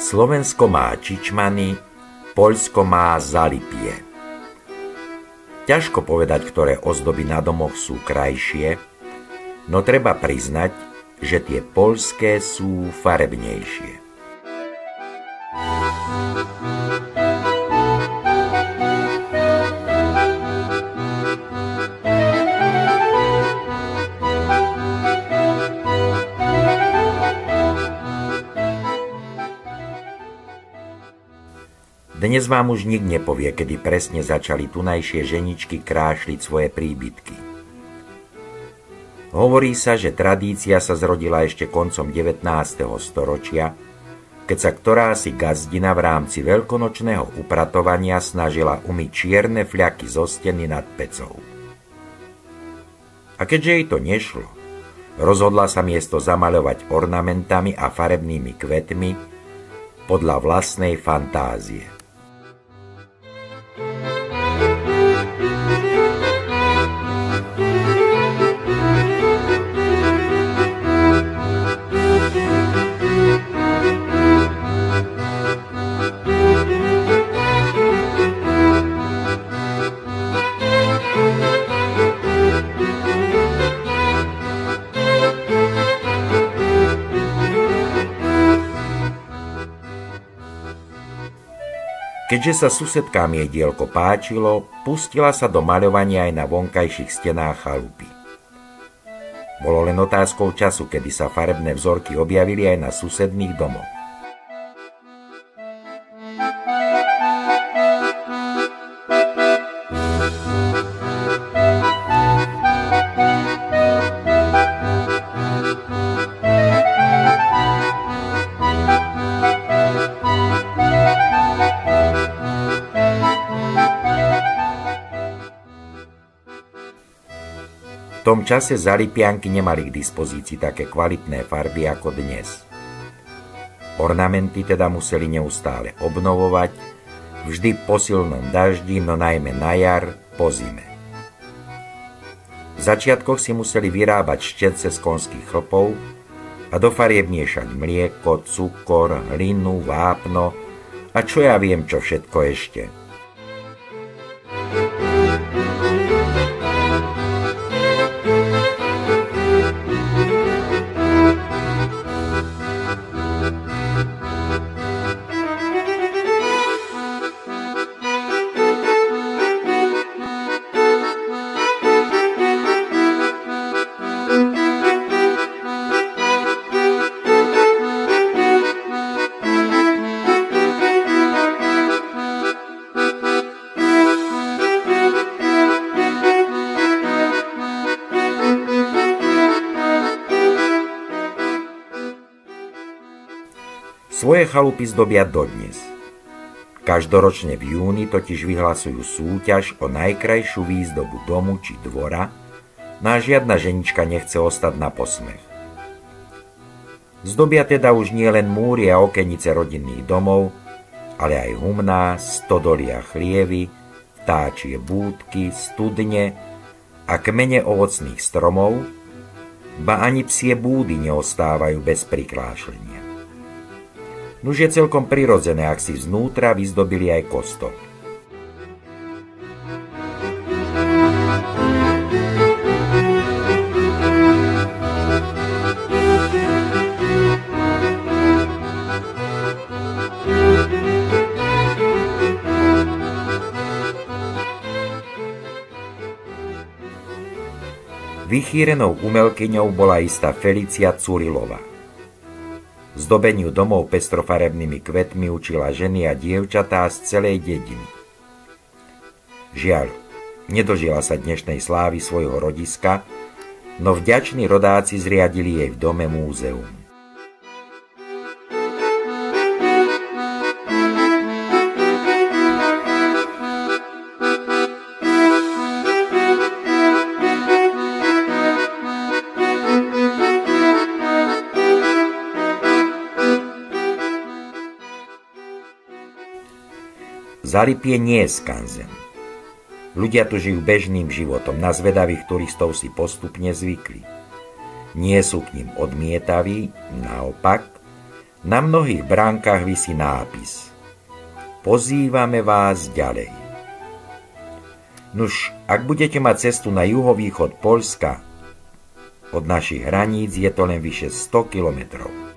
Slovensko má čičmany, Poľsko má Zalipie. Ťažko povedať, ktoré ozdoby na domoch sú krajšie, no treba priznať, že tie poľské sú farebnejšie. Dnes vám už nik nepovie, kedy presne začali tunajšie ženičky krášliť svoje príbytky. Hovorí sa, že tradícia sa zrodila ešte koncom 19. storočia, keď sa ktorási gazdina v rámci veľkonočného upratovania snažila umyť čierne fľaky zo steny nad pecou. A keďže jej to nešlo, rozhodla sa miesto zamaľovať ornamentami a farebnými kvetmi podľa vlastnej fantázie. Keďže sa susedkám jej dielko páčilo, pustila sa do maľovania aj na vonkajších stenách chalupy. Bolo len otázkou času, kedy sa farebné vzorky objavili aj na susedných domoch. V tom čase Zalipianky nemali k dispozícii také kvalitné farby ako dnes. Ornamenty teda museli neustále obnovovať, vždy po silnom daždi, no najmä na jar, po zime. V začiatkoch si museli vyrábať štece z konských chlpov a do farieb miešať mlieko, cukor, hlinu, vápno a čo ja viem, čo všetko ešte. Svoje chalupy zdobia dodnes. Každoročne v júni totiž vyhlasujú súťaž o najkrajšiu výzdobu domu či dvora, no a žiadna ženička nechce ostať na posmech. Zdobia teda už nie len múry a okenice rodinných domov, ale aj humná, stodoly a chlievy, vtáčie búdky, studne a kmene ovocných stromov, ba ani psie búdy neostávajú bez prikrášlenia. Nuž je celkom prirodzené, ak si vznútra vyzdobili aj kostol. Vychýrenou umelkyňou bola istá Felicia Curilová. Zdobeniu domov pestrofarebnými kvetmi učila ženy a dievčatá z celej dediny. Žiaľ, nedožila sa dnešnej slávy svojho rodiska, no vďační rodáci zriadili jej v dome múzeum. Zalipie nie je skanzen. Ľudia tu žijú bežným životom, na zvedavých turistov si postupne zvykli. Nie sú k nim odmietaví, naopak, Na mnohých bránkach visí nápis: Pozývame vás ďalej. Nuž, ak budete mať cestu na juhovýchod Poľska, od našich hraníc je to len vyše 100 kilometrov.